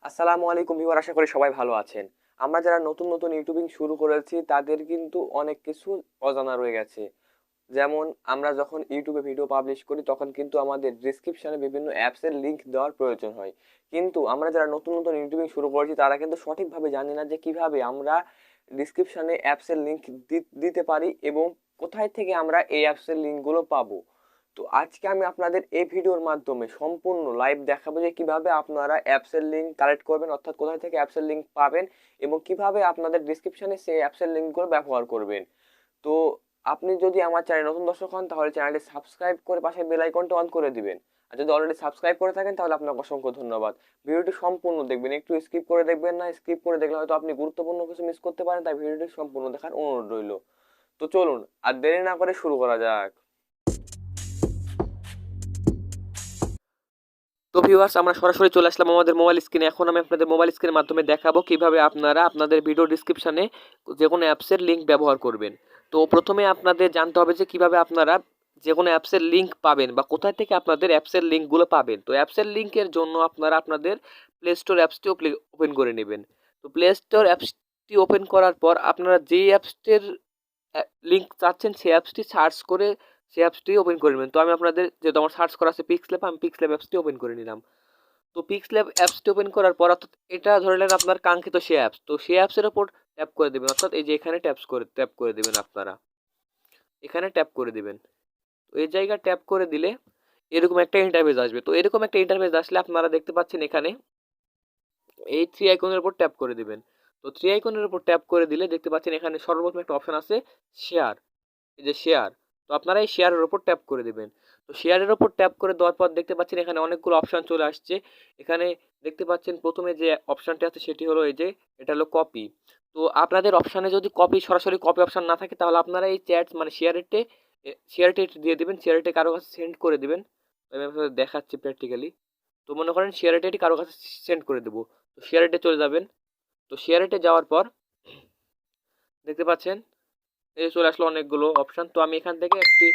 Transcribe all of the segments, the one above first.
আসসালামু আলাইকুম ভিউয়ার, আশা করি সবাই ভালো আছেন। আমরা যারা নতুন নতুন ইউটিউবিং শুরু করেছি তাদের কিন্তু অনেক কিছু অজানা রয়ে গেছে। যেমন আমরা যখন ইউটিউবে ভিডিও পাবলিশ করি তখন কিন্তু আমাদের ডেসক্রিপশনে বিভিন্ন অ্যাপসের লিংক দেওয়ার প্রয়োজন হয়। কিন্তু আমরা যারা নতুন নতুন ইউটিউবিং শুরু করেছি তারা কিন্তু সঠিকভাবে জানি না যে কিভাবে আমরা ডিসক্রিপশনে অ্যাপসের লিংক দিতে পারি এবং কোথায় থেকে আমরা এই অ্যাপসের লিংকগুলো পাবো। তো আজকে আমি আপনাদের এই ভিডিওর মাধ্যমে সম্পূর্ণ লাইভ দেখাবো যে কিভাবে আপনারা অ্যাপসের লিংক কালেক্ট করবেন, অর্থাৎ কোথায় থেকে অ্যাপসের লিংক পাবেন এবং কিভাবে আপনাদের ডিসক্রিপশনে সেই অ্যাপসের লিংকগুলো ব্যবহার করবেন। তো আপনি যদি আমার চ্যানেলে নতুন দর্শক হন তাহলে চ্যানেলটি সাবস্ক্রাইব করে পাশের বেল আইকনটা অন করে দিবেন। আর যদি অলরেডি সাবস্ক্রাইব করে থাকেন তাহলে আপনাকে অসংখ্য ধন্যবাদ। ভিডিওটি সম্পূর্ণ দেখবেন, একটু স্কিপ করে দেখবেন না। স্কিপ করে দেখলে হয়তো আপনি গুরুত্বপূর্ণ কিছু মিস করতে পারেন, তাই ভিডিওটি সম্পূর্ণ দেখার অনুরোধ রইল। তো চলুন আর দেরি না করে শুরু করা যাক। তো ভিউয়ার্স, আমরা সরাসরি চলে আসলাম আমাদের মোবাইল স্ক্রিনে। এখন আমি আপনাদের মোবাইল স্ক্রিনের মাধ্যমে দেখাবো কিভাবে আপনারা আপনাদের ভিডিও ডিসক্রিপশনে যে কোনো অ্যাপসের লিংক ব্যবহার করবেন। তো প্রথমে আপনাদের জানতে হবে যে কিভাবে আপনারা যে কোনো অ্যাপসের লিংক পাবেন বা কোথায় থেকে আপনাদের অ্যাপসের লিংকগুলো পাবেন। তো অ্যাপসের লিংকের জন্য আপনারা আপনাদের প্লে স্টোর অ্যাপসটি ওপেন করে নেবেন। তো প্লে স্টোর অ্যাপসটি ওপেন করার পর আপনারা যেই অ্যাপসটির লিংক চাচ্ছেন সেই অ্যাপসটি সার্চ করে সেই অ্যাপসটি ওপেন করে নেবেন। তো আমি আপনাদের, যেহেতু আমার সার্চ করা আছে পিক্সল্যাব, আমি পিক্সল্যাব অ্যাপসটি ওপেন করে নিলাম। তো পিক্সল্যাব অ্যাপসটি ওপেন করার পর, অর্থাৎ এটা ধরে নেন আপনার কাঙ্ক্ষিত সেই অ্যাপস, তো সেই অ্যাপসের ওপর ট্যাপ করে দেবেন। অর্থাৎ এই যে এখানে ট্যাপ করে দেবেন, আপনারা এখানে ট্যাপ করে দেবেন। তো এই জায়গায় ট্যাপ করে দিলে এরকম একটা ইন্টারফেস আসবে। তো এরকম একটা ইন্টারফেস আসলে আপনারা দেখতে পাচ্ছেন এখানে এই থ্রি আইকনের উপর ট্যাপ করে দিবেন। তো থ্রি আইকনের উপর ট্যাপ করে দিলে দেখতে পাচ্ছেন এখানে সর্বপ্রথম একটা অপশন আছে শেয়ার, এই যে শেয়ার। তো আপনারা এই শেয়ারের উপর ট্যাপ করে দেবেন। তো শেয়ারের উপর ট্যাপ করে দেওয়ার পর দেখতে পাচ্ছেন এখানে অনেকগুলো অপশন চলে আসছে। এখানে দেখতে পাচ্ছেন প্রথমে যে অপশনটি আছে সেটি হলো এই যে এটা হলো কপি। তো আপনাদের অপশানে যদি সরাসরি কপি অপশন না থাকে তাহলে আপনারা এই চ্যাট মানে শেয়ারটি দিয়ে দেবেন, শেয়ারটি কারো কাছে সেন্ড করে দেবেন। আমি আপনাদের দেখাচ্ছি প্র্যাকটিক্যালি। তো মনে করেন শেয়ারটি কারো কাছে সেন্ড করে দেবো। তো শেয়ারটি চলে যাবেন। তো শেয়ারটি যাওয়ার পর দেখতে পাচ্ছেন এই চলে আসলো অনেকগুলো অপশন। তো আমি এখান থেকে একটি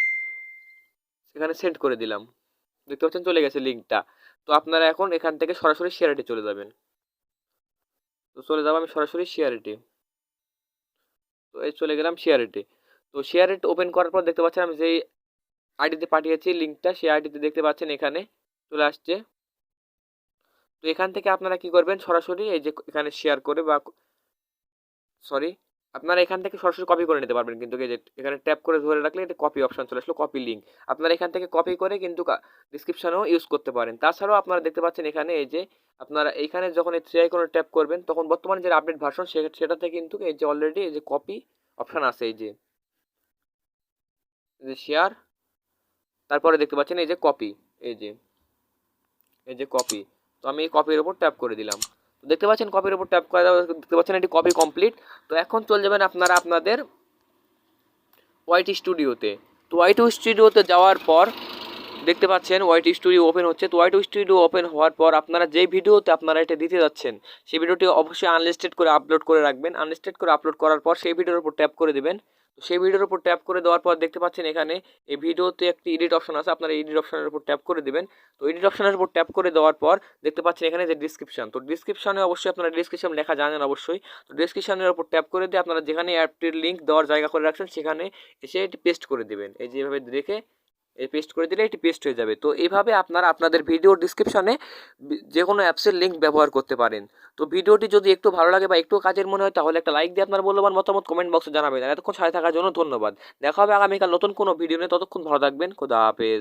এখানে সেন্ড করে দিলাম। দেখতে পাচ্ছেন চলে গেছে লিঙ্কটা। তো আপনারা এখন এখান থেকে সরাসরি শেয়ারটি চলে যাবেন। তো চলে যাবো আমি সরাসরি শেয়ারটি। তো এই চলে গেলাম শেয়ারটি। তো শেয়ারটি ওপেন করার পর দেখতে পাচ্ছেন আমি যেই আইডিতে পাঠিয়েছি লিঙ্কটা, সেই আইডিতে দেখতে পাচ্ছেন এখানে চলে আসছে। তো এখান থেকে আপনারা কি করবেন, সরাসরি এই যে এখানে শেয়ার করে বা সরি, আপনারা এখান থেকে সরাসরি কপি করে নিতে পারবেন। কিন্তু এই যে এখানে ট্যাপ করে ধরে রাখলে এটা কপি অপশন চলে আসলো, কপি লিঙ্ক। আপনারা এখান থেকে কপি করে কিন্তু ডিসক্রিপশনেও ইউজ করতে পারেন। তাছাড়াও আপনারা দেখতে পাচ্ছেন এখানে এই যে আপনারা এইখানে যখন এই থ্রি আইকনে ট্যাপ করবেন তখন বর্তমানে যে আপডেট ভার্সন সেটাতে কিন্তু এই যে অলরেডি এই যে কপি অপশন আছে, এই যে শেয়ার, তারপরে দেখতে পাচ্ছেন এই যে কপি, এই যে কপি। তো আমি এই কপির উপর ট্যাপ করে দিলাম। তো দেখতে পাচ্ছেন কপির উপর ট্যাপ করে দেখতে পাচ্ছেন এটি কপি কমপ্লিট। তো এখন চলে যাবেন আপনারা আপনাদের ওয়াইটি স্টুডিওতে। তো ওয়াইটি স্টুডিওতে যাওয়ার পর দেখতে পাচ্ছেন ওয়াইটি স্টুডিও ওপেন হচ্ছে। তো ওয়াইটি স্টুডিও ওপেন হওয়ার পর আপনারা যেই ভিডিওতে আপনারা এটা দিতে যাচ্ছেন সেই ভিডিওটি অবশ্যই আনলিস্টেড করে আপলোড করে রাখবেন। আনলিস্টেড করে আপলোড করার পর সেই ভিডিওর উপর ট্যাপ করে দেবেন। তো সেই ভিডিওর উপর ট্যাপ করে দেওয়ার পর দেখতে পাচ্ছেন এখানে এই ভিডিওতে একটি এডিট অপশন আছে, আপনারা এডিট অপশনের উপর ট্যাপ করে দেবেন। তো এডিট অপশনের উপর ট্যাপ করে দেওয়ার পর দেখতে পাচ্ছেন এখানে যে ডিসক্রিপশন, তো ডিসক্রিপশনে অবশ্যই আপনারা ডিসক্রিপশন লেখা জানেন অবশ্যই। তো ডিসক্রিপশনের উপর ট্যাপ করে দিয়ে আপনারা যেখানে অ্যাপটির লিঙ্ক দেওয়ার জায়গা করে রাখছেন সেখানে এসে এটি পেস্ট করে দেবেন। এই যে এভাবে দেখে এই পেস্ট করে দিলে এটি পেস্ট হয়ে যাবে। তো এইভাবে আপনারা আপনাদের ভিডিও ডিসক্রিপশনে যে কোনো অ্যাপসের লিঙ্ক ব্যবহার করতে পারেন। তো ভিডিওটি যদি একটু ভালো লাগে বা একটু কাজের মনে হয় তাহলে একটা লাইক দিয়ে আপনার মূল্যবান মতামত কমেন্ট বক্সে জানাবেন। এতক্ষণ সাথে থাকার জন্য ধন্যবাদ। দেখা হবে আগামীকাল নতুন কোনো ভিডিও নিয়ে। ততক্ষণ ভালো থাকবেন। খোদা হাফেজ।